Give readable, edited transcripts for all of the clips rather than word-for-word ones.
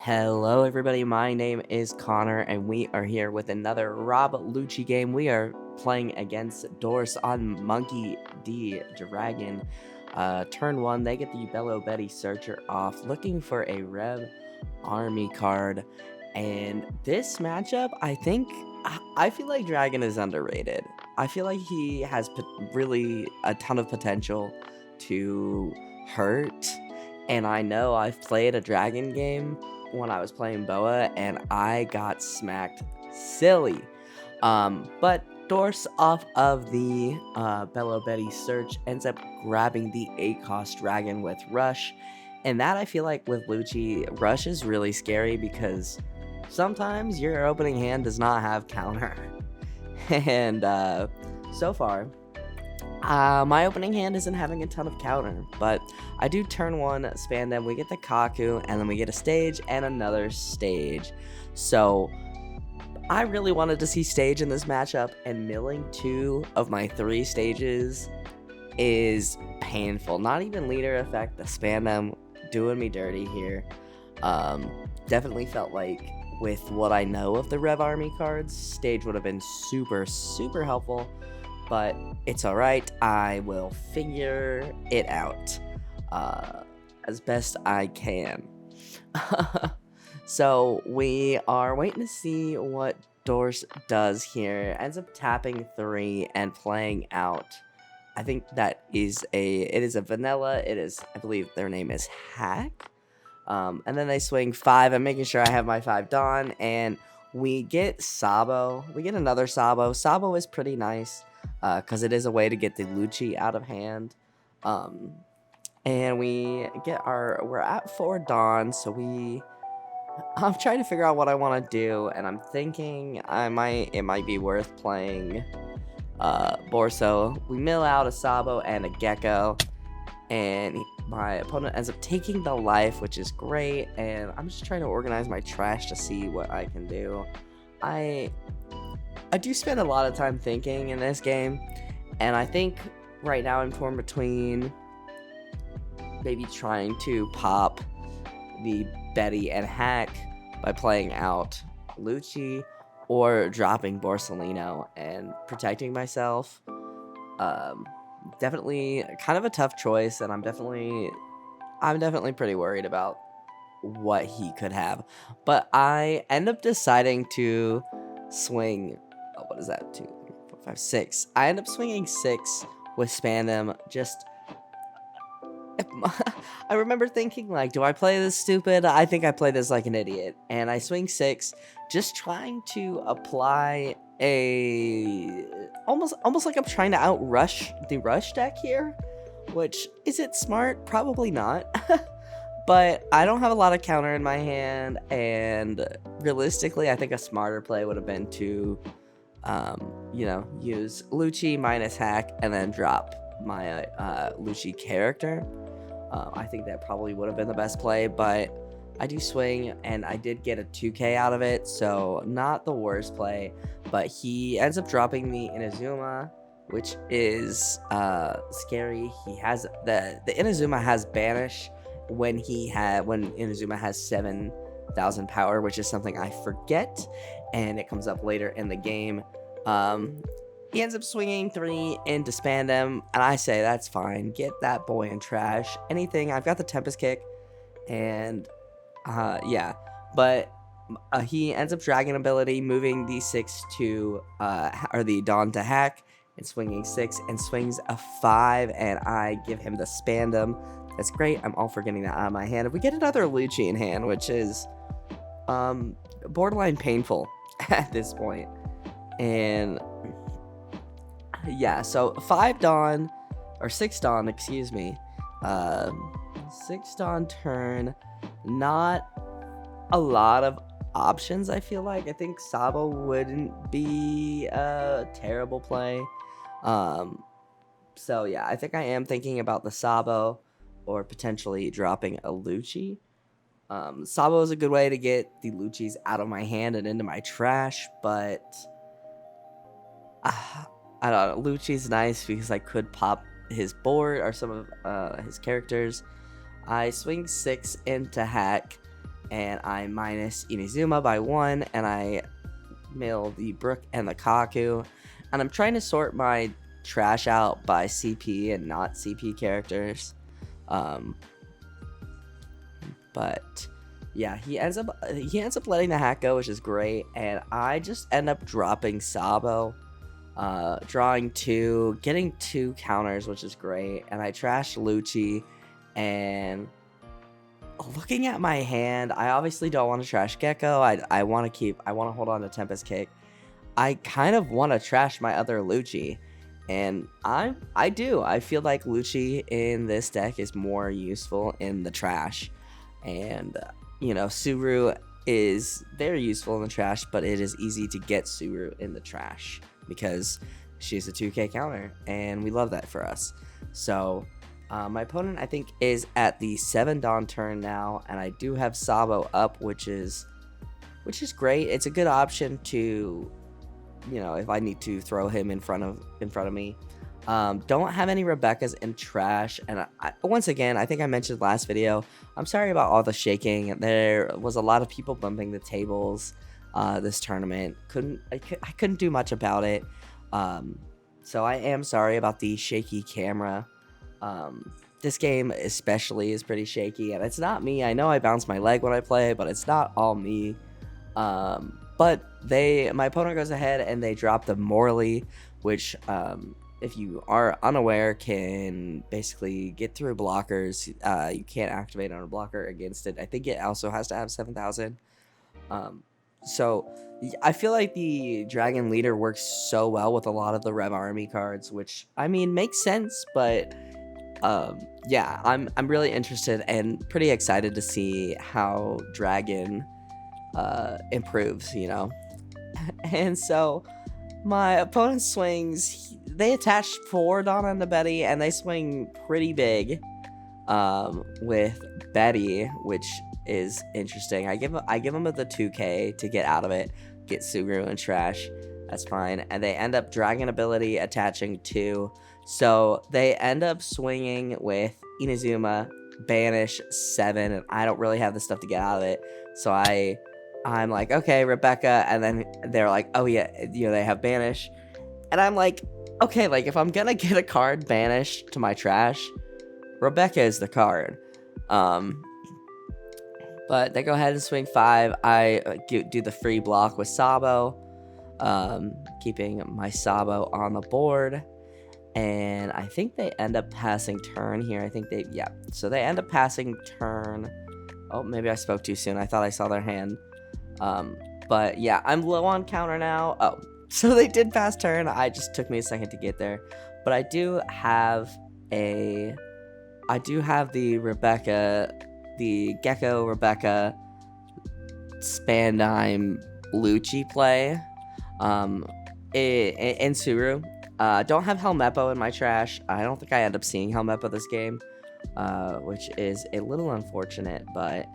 Hello everybody, my name is Connor and we are here with another Rob Lucci game. We are playing against Dorse on Monkey D Dragon. Turn 1, they get the Bello Betty Searcher off, looking for a Rev Army card. And this matchup, I feel like Dragon is underrated. I feel like he has really a ton of potential to hurt. And I know I've played a Dragon game when I was playing Boa, and I got smacked silly. But Dorse off of the Bello Betty search ends up grabbing the 8-cost dragon with Rush. And that I feel like with Lucci, Rush is really scary because sometimes your opening hand does not have counter. And so far, my opening hand isn't having a ton of counter, but I do turn 1, spam them, we get the Kaku, and then we get a stage and another stage. So I really wanted to see stage in this matchup, and milling 2 of my 3 stages is painful. Not even leader effect, the spam them doing me dirty here. Definitely felt like with what I know of the Rev Army cards, stage would have been super helpful. But it's alright, I will figure it out as best I can. So we are waiting to see what Dorse does here. Ends up tapping 3 and playing out. I think that is it is a vanilla. It is, I believe their name is Hack. And then they swing 5. I'm making sure I have my 5 Dawn, and we get Sabo. We get another Sabo. Sabo is pretty nice. Because it is a way to get the Lucci out of hand. And we get we're at 4 Dawn, so I'm trying to figure out what I want to do, and I'm thinking it might be worth playing Borso. We mill out a Sabo and a Gecko, and my opponent ends up taking the life, which is great, and I'm just trying to organize my trash to see what I can do. I do spend a lot of time thinking in this game, and I think right now I'm torn between maybe trying to pop the Betty and Hack by playing out Lucci, or dropping Borsellino and protecting myself. Definitely kind of a tough choice, and I'm definitely pretty worried about what he could have. But I end up deciding to swing. What is that? 2, 3, 4, 5, 6. I end up swinging 6 with Spandam. I remember thinking, like, do I play this stupid? I think I play this like an idiot. And I swing 6, just trying to apply almost like I'm trying to outrush the rush deck here. Which, is it smart? Probably not. But I don't have a lot of counter in my hand, and realistically, I think a smarter play would have been to use Lucci minus Hack and then drop my Lucci character. I think that probably would have been the best play, but I do swing, and I did get a 2k out of it, so not the worst play. But he ends up dropping the Inazuma, which is scary. He has the Inazuma has Banish when Inazuma has 7,000 power, which is something I forget, and it comes up later in the game. He ends up swinging 3 into Spandam, and I say that's fine. Get that boy in trash. Anything. I've got the Tempest Kick, and yeah. But he ends up Dragon ability, moving the 6 to or the Dawn to Hack, and swinging 6, and swings a 5, and I give him the Spandam. That's great. I'm all for getting that out of my hand. If we get another Lucci in hand, which is borderline painful at this point. And yeah, so 5 Dawn, or 6 Dawn, excuse me. 6 Dawn turn. Not a lot of options, I feel like. I think Sabo wouldn't be a terrible play. So yeah, I think I am thinking about the Sabo, or potentially dropping a Lucci. Sabo is a good way to get the Luccis out of my hand and into my trash, but I don't know. Lucci's nice because I could pop his board or some of his characters. I swing 6 into Hack, and I minus Inazuma by 1, and I mill the Brook and the Kaku, and I'm trying to sort my trash out by CP and not CP characters. But yeah, he ends up letting the hack go, which is great, and I just end up dropping Sabo, drawing 2, getting 2 counters, which is great, and I trash Lucci. And looking at my hand, I obviously don't want to trash Gecko. I want to hold on to Tempest Kick. I kind of want to trash my other Lucci, and I do. I feel like Lucci in this deck is more useful in the trash, and you know, Suru is very useful in the trash, but it is easy to get Suru in the trash because she's a 2k counter, and we love that for us. So my opponent, I think, is at the 7 Dawn turn now, and I do have Sabo up, which is great. It's a good option to, you know, if I need to throw him in front of me. Don't have any Rebekahs in trash, and once again, I think I mentioned last video, I'm sorry about all the shaking. There was a lot of people bumping the tables this tournament. I couldn't do much about it, so I am sorry about the shaky camera. This game especially is pretty shaky, and it's not me. I know I bounce my leg when I play, but it's not all me. But my opponent goes ahead and they drop the Morley, which if you are unaware, can basically get through blockers. You can't activate on a blocker against it. I think it also has to have 7,000. So I feel like the Dragon Leader works so well with a lot of the Rev Army cards, which, I mean, makes sense, but yeah, I'm really interested and pretty excited to see how Dragon improves, you know. And so my opponent swings, they attach 4 Donna and Betty, and they swing pretty big with Betty, which is interesting. I give them the 2k to get out of it, get Suguru and trash. That's fine. And they end up Dragon ability attaching 2. So they end up swinging with Inazuma, banish 7, and I don't really have the stuff to get out of it. So I'm like, okay, Rebekah, and then they're like, oh yeah, you know, they have banish. And I'm like, okay, like, if I'm gonna get a card banished to my trash, Rebekah is the card. But they go ahead and swing 5. I do the free block with Sabo, keeping my Sabo on the board. And I think they end up passing turn here. So they end up passing turn. Oh, maybe I spoke too soon. I thought I saw their hand. But yeah, I'm low on counter now. Oh, so they did pass turn. I just took me a second to get there. But I do have the Rebekah, the Gecko Rebekah Spandime Lucci play. In Suru. Don't have Helmeppo in my trash. I don't think I end up seeing Helmeppo this game, which is a little unfortunate, but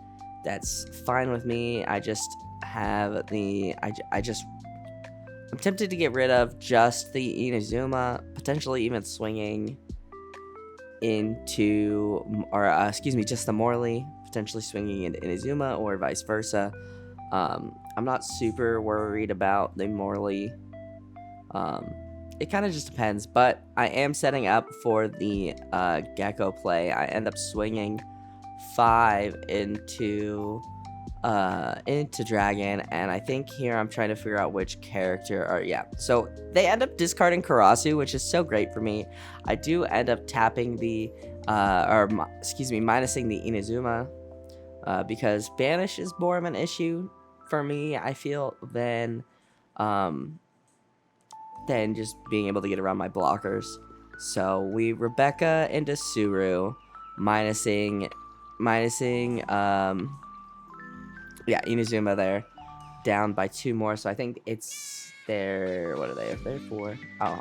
that's fine with me. I just have I'm tempted to get rid of just the Inazuma, potentially even swinging into, just the Morley, potentially swinging into Inazuma or vice versa. I'm not super worried about the Morley. It kind of just depends, but I am setting up for the Gecko play. I end up swinging 5 into Dragon, and I think here I'm trying to figure out which character, so they end up discarding Karasu, which is so great for me. I do end up tapping minusing the Inazuma, because banish is more of an issue for me, I feel, than just being able to get around my blockers. So we Rebekah into Suru, minusing Inazuma there, down by 2 more. So I think it's their, what are they? They're 4. Oh,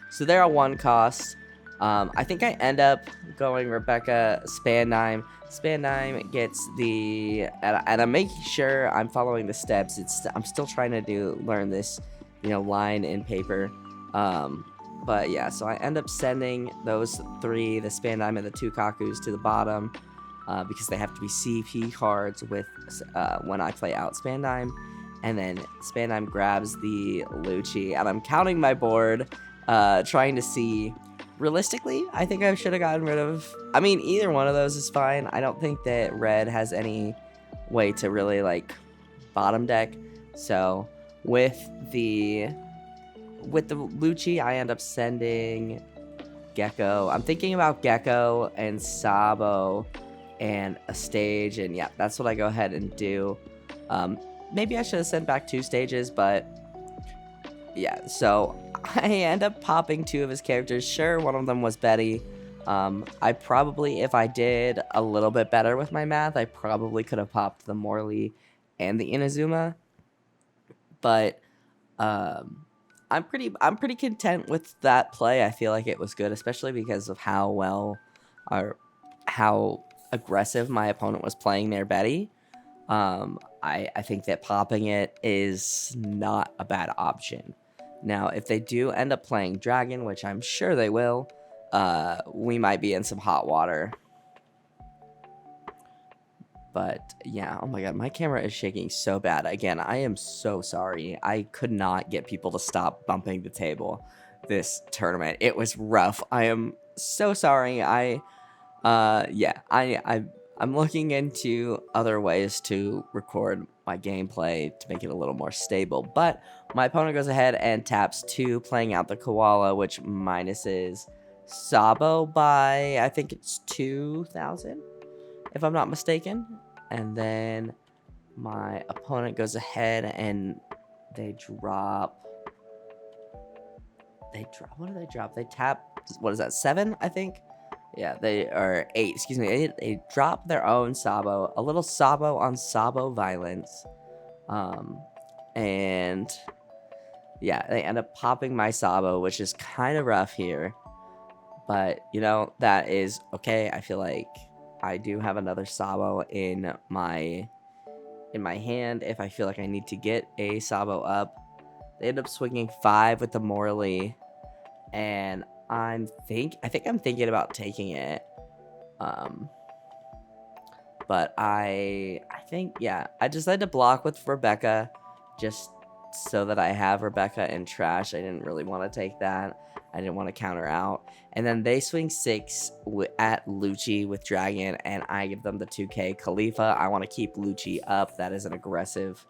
so they're a 1 cost. I think I end up going Rebekah Spandime. Spandime gets the, and I'm making sure I'm following the steps. I'm still trying to learn this, line in paper. But yeah, so I end up sending those 3, the Spandime and the 2 Kakus, to the bottom. because they have to be CP cards with when I play out Spandime. And then Spandime grabs the Lucci, and I'm counting my board, trying to see. Realistically, I think I should have gotten rid of. I mean, either one of those is fine. I don't think that red has any way to really like bottom deck. So with the Lucci, I end up sending Gecko. I'm thinking about Gecko and Sabo and a stage, and yeah, that's what I go ahead and do. Maybe I should have sent back 2 stages, but yeah, so I end up popping 2 of his characters. Sure, one of them was Betty. I probably, if I did a little bit better with my math, I probably could have popped the Morley and the Inazuma. But I'm pretty content with that play. I feel like it was good, especially because of how aggressive my opponent was playing their Betty. I think that popping it is not a bad option. Now, if they do end up playing Dragon, which I'm sure they will, we might be in some hot water. But yeah, oh my god, my camera is shaking so bad. Again, I am so sorry. I could not get people to stop bumping the table this tournament. It was rough. I am so sorry. I'm looking into other ways to record my gameplay to make it a little more stable. But my opponent goes ahead and taps 2, playing out the Koala, which minuses Sabo by, I think it's 2,000, if I'm not mistaken. And then my opponent goes ahead and they drop. What do they drop? They tap, what is that, 7, I think? Yeah, they are 8, excuse me. They drop their own Sabo, a little Sabo on Sabo violence. And yeah, they end up popping my Sabo, which is kind of rough here. But, you know, that is okay. I feel like I do have another Sabo in my hand if I feel like I need to get a Sabo up. They end up swinging 5 with the Morley, and I think I'm thinking about taking it. But I think, yeah, I decided to block with Rebecca just so that I have Rebecca in trash. I didn't really want to take that. I didn't want to counter out. And then they swing 6 at Lucci with Dragon, and I give them the 2K Khalifa. I want to keep Lucci up. That is an aggressive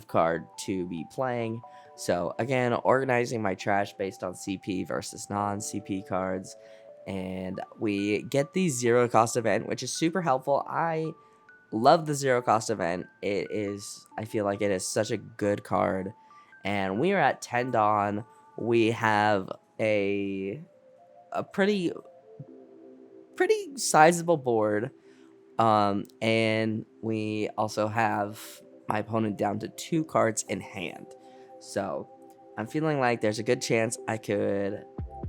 card to be playing. So again, organizing my trash based on CP versus non-CP cards. And we get the 0 cost event, which is super helpful. I love the 0 cost event. I feel like it is such a good card. And we are at 10 Dawn. We have a pretty sizable board. And we also have my opponent down to 2 cards in hand. So I'm feeling like there's a good chance I could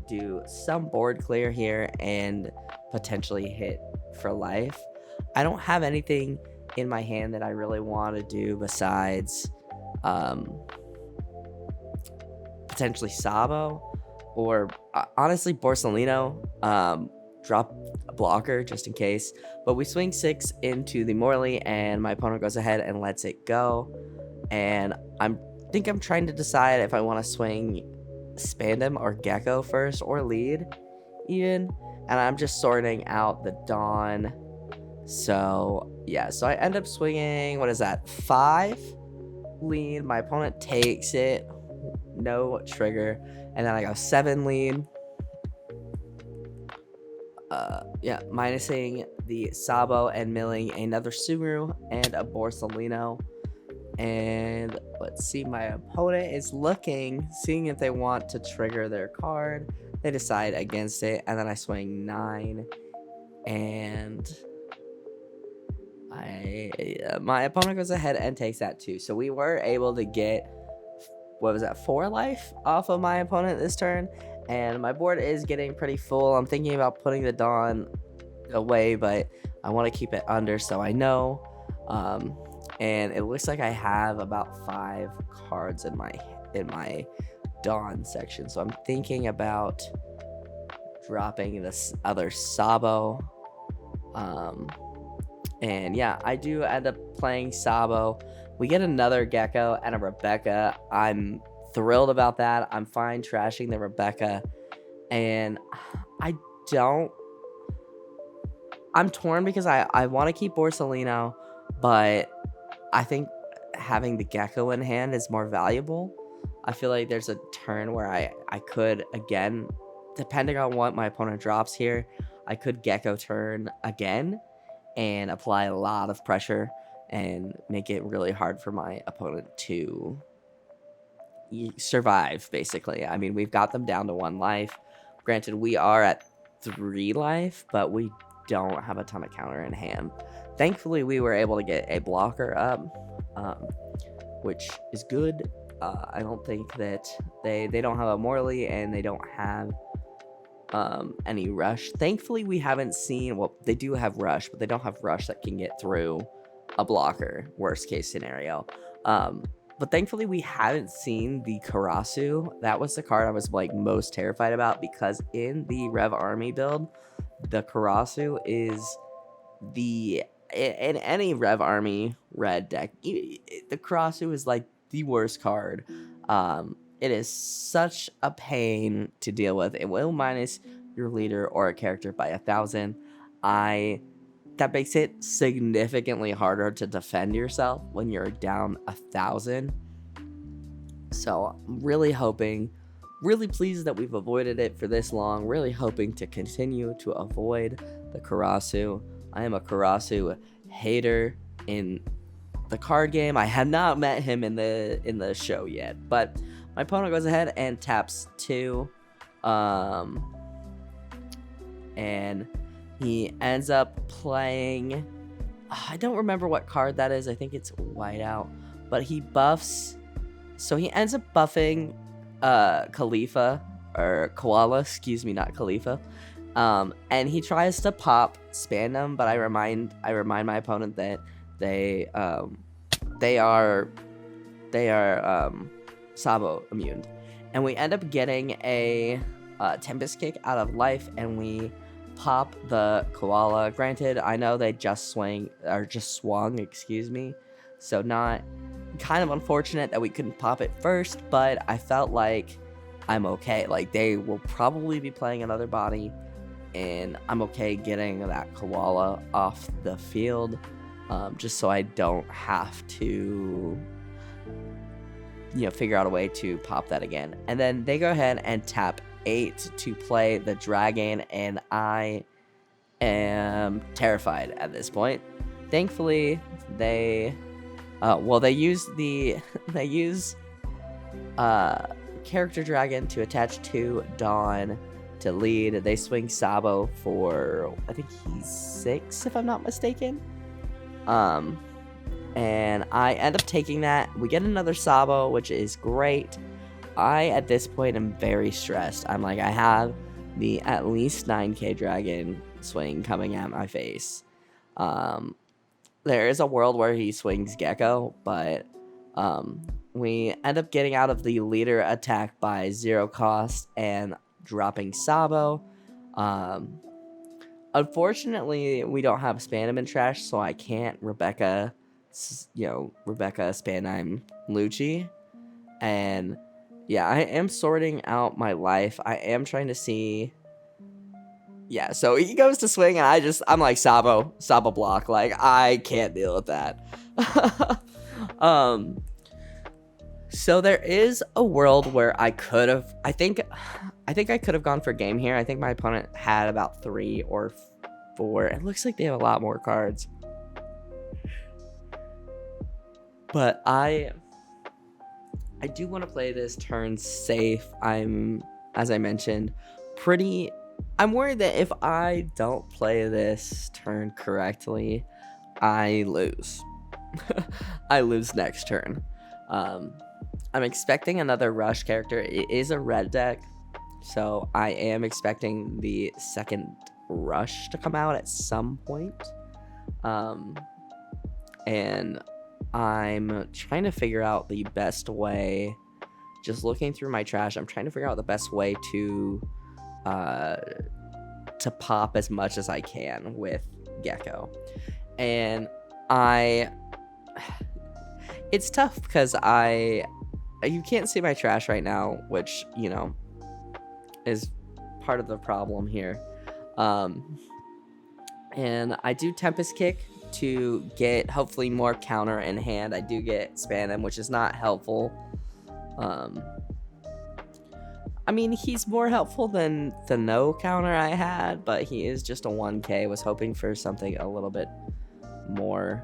do some board clear here and potentially hit for life. I don't have anything in my hand that I really want to do besides potentially Sabo or honestly Borsalino. Drop a blocker just in case. But we swing 6 into the Morley, and my opponent goes ahead and lets it go. And I think I'm trying to decide if I want to swing Spandam or Gecko first, or lead even. And I'm just sorting out the Dawn. So yeah, so I end up swinging, what is that, 5 lead. My opponent takes it, no trigger, and then I go 7 lead. Yeah, minusing the Sabo and milling another Suguru and a Borsalino. And let's see, my opponent is seeing if they want to trigger their card. They decide against it, and then I swing 9, and my opponent goes ahead and takes that too. So we were able to get, what was that, 4 life off of my opponent this turn. And my board is getting pretty full. I'm thinking about putting the Dawn away, but I want to keep it under so I know. And it looks like I have about 5 cards in my Dawn section. So I'm thinking about dropping this other Sabo And yeah, I do end up playing Sabo. We get another Gecko and a Rebecca. I'm thrilled about that. I'm fine trashing the Rebecca. And I don't... I'm torn because I want to keep Borsalino, but I think having the Gecko in hand is more valuable. I feel like there's a turn where I could, again, depending on what my opponent drops here, I could Gecko turn again and apply a lot of pressure and make it really hard for my opponent to survive, basically. I mean, we've got them down to 1 life. Granted, we are at 3 life, but we don't have a ton of counter in hand. Thankfully, we were able to get a blocker up, which is good. I don't think that they don't have a Morley, and they don't have any rush. Thankfully, we haven't seen... Well, they do have rush, but they don't have rush that can get through a blocker, worst case scenario. But thankfully, we haven't seen the Karasu. That was the card I was like most terrified about, because in the Rev Army build, the Karasu is the... In any Rev Army red deck, the Karasu is like the worst card. It is such a pain to deal with. It will minus your leader or a character by 1,000. That makes it significantly harder to defend yourself when you're down 1,000. So I'm really hoping, really pleased that we've avoided it for this long. Really hoping to continue to avoid the Karasu. I am a Karasu hater in the card game. I have not met him in the show yet, but my opponent goes ahead and taps 2, and he ends up playing... I don't remember what card that is. I think it's Whiteout, but he buffs... So he ends up buffing Khalifa, or Koala, excuse me, not Khalifa. And he tries to pop Spandam, but I remind my opponent that they are Sabo immune, and we end up getting a Tempest Kick out of life, and we pop the Koala. Granted, I know they just swung, excuse me, so not... kind of unfortunate that we couldn't pop it first, but I felt like I'm okay. Like, they will probably be playing another body, and I'm okay getting that Koala off the field, just so I don't have to, figure out a way to pop that again. And then they go ahead and tap 8 to play the dragon, and I am terrified at this point. Thankfully, they use character dragon to attach to Dawn to lead. They swing Sabo for, I think he's 6, if I'm not mistaken. And I end up taking that. We get another Sabo, which is great. I, at this point, am very stressed. I'm like, I have the at least 9k dragon swing coming at my face. There is a world where he swings Gecko, but we end up getting out of the leader attack by 0 cost and dropping Sabo. Unfortunately, we don't have Spandam in trash, so I can't Rebecca Spandam Lucci. And yeah, I am sorting out my life. I am trying to see... Yeah, so he goes to swing, and I'm like, Sabo block. Like, I can't deal with that. So there is a world where I could have... I think I could have gone for game here. I think my opponent had about 3 or 4. It looks like they have a lot more cards. But I do want to play this turn safe. As I mentioned, I'm worried that if I don't play this turn correctly, I lose. I lose next turn. I'm expecting another rush character. It is a red deck, so I am expecting the second rush to come out at some point. And I'm trying to figure out the best way. Just looking through my trash, I'm trying to figure out the best way to pop as much as I can with gecko. And it's tough because you can't see my trash right now, which, you know, is part of the problem here. And I do Tempest Kick to get hopefully more counter in hand. I do get Spam, which is not helpful. I mean, he's more helpful than the no counter I had, but he is just a 1k. Was hoping for something a little bit more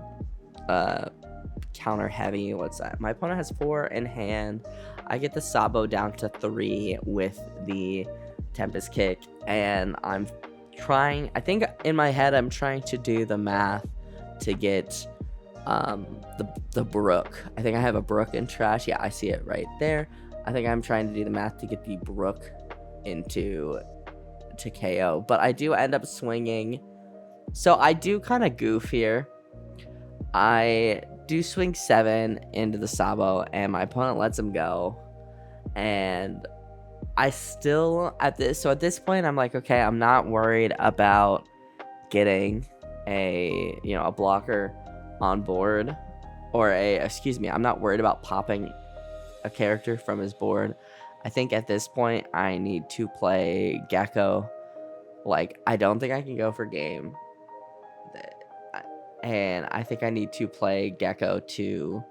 counter heavy. What's that? My opponent has 4 in hand. I get the Sabo down to 3 with the Tempest Kick, and I'm trying, I think in my head I'm trying to do the math to get the Brook. I think I have a Brook in trash. Yeah, I see it right there. I think I'm trying to do the math to get the Brook to KO, but I do end up swinging. So I do kind of goof here. I do swing 7 into the Sabo, and my opponent lets him go. And I still, at this point, I'm like, okay, I'm not worried about getting a blocker on board, or I'm not worried about popping a character from his board. I think at this point I need to play Gecko. Like, I don't think I can go for game, and I think I need to play Gecko to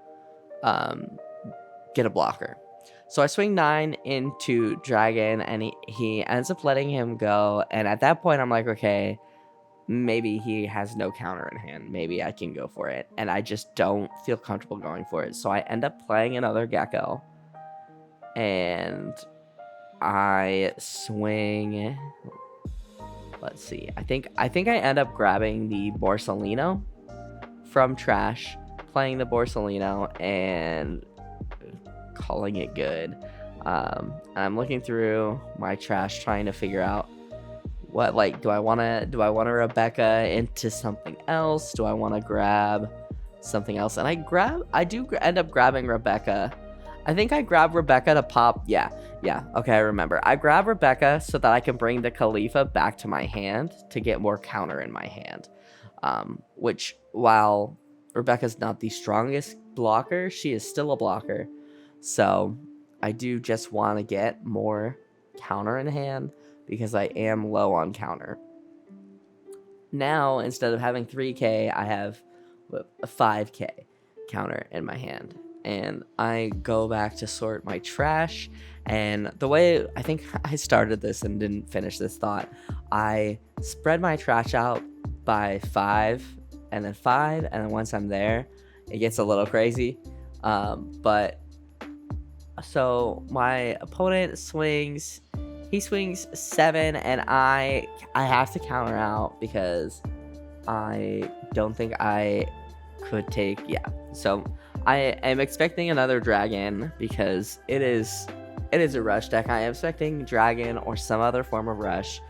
get a blocker. So I swing 9 into Dragon, and he ends up letting him go. And at that point I'm like, okay, maybe he has no counter in hand, maybe I can go for it, and I just don't feel comfortable going for it. So I end up playing another Gecko, and I swing, let's see, I think I end up grabbing the Borsalino from trash, playing the Borsalino, and calling it good. I'm looking through my trash trying to figure out what, like, do I want to Rebecca into something else? Do I want to grab something else? And I do end up grabbing Rebecca. I think I grab Rebecca to pop. Yeah. Okay, I remember. I grab Rebecca so that I can bring the Khalifa back to my hand to get more counter in my hand. Which, while Rebecca's not the strongest blocker, she is still a blocker. So I do just want to get more counter in hand, because I am low on counter. Now, instead of having 3k, I have a 5k counter in my hand. And I go back to sort my trash. And the way I think I started this and didn't finish this thought, I spread my trash out by 5, and then 5, and then once I'm there, it gets a little crazy. So my opponent swings. He swings 7, and I have to counter out because I don't think I could take. Yeah, so I am expecting another Dragon because it is a rush deck. I am expecting Dragon or some other form of rush,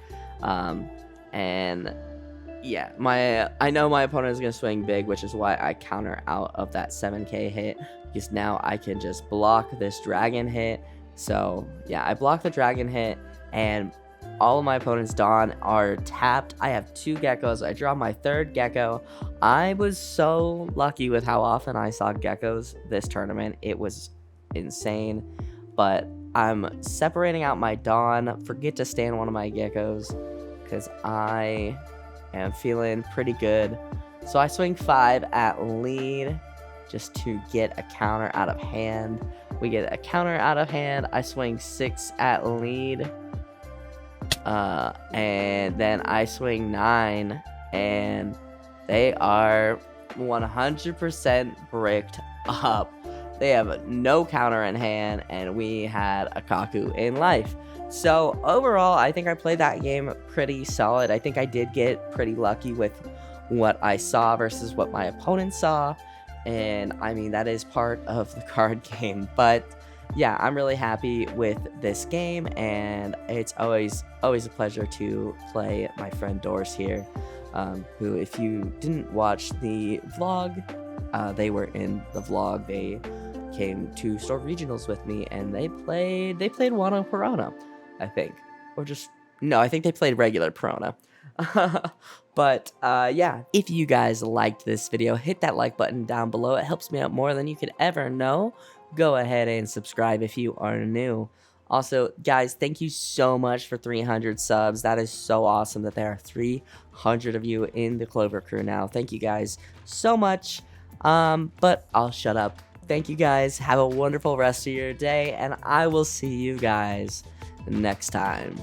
and yeah, I know my opponent is gonna swing big, which is why I counter out of that 7k hit, because now I can just block this Dragon hit. So yeah, I block the Dragon hit, and all of my opponent's Dawn are tapped. I have 2 Geckos. I draw my 3rd Gecko. I was so lucky with how often I saw Geckos this tournament. It was insane. But I'm separating out my Dawn. Forget to stand one of my Geckos, because I am feeling pretty good. So I swing 5 at lead just to get a counter out of hand. We get a counter out of hand. I swing 6 at lead. And then I swing 9, and they are 100% bricked up. They have no counter in hand, and we had a Kaku in life. So overall, I think I played that game pretty solid. I think I did get pretty lucky with what I saw versus what my opponent saw. And I mean, that is part of the card game. But yeah, I'm really happy with this game, and it's always a pleasure to play my friend Doris here, who, if you didn't watch the vlog, they were in the vlog. They came to store regionals with me, and they played Wano Piranha, I think, or just no, I think they played regular Piranha. But yeah, if you guys liked this video, hit that like button down below. It helps me out more than you could ever know. Go ahead and subscribe if you are new. Also, guys, thank you so much for 300 subs. That is so awesome that there are 300 of you in the Clover crew now. Thank you guys so much. But I'll shut up. Thank you guys. Have a wonderful rest of your day, and I will see you guys next time.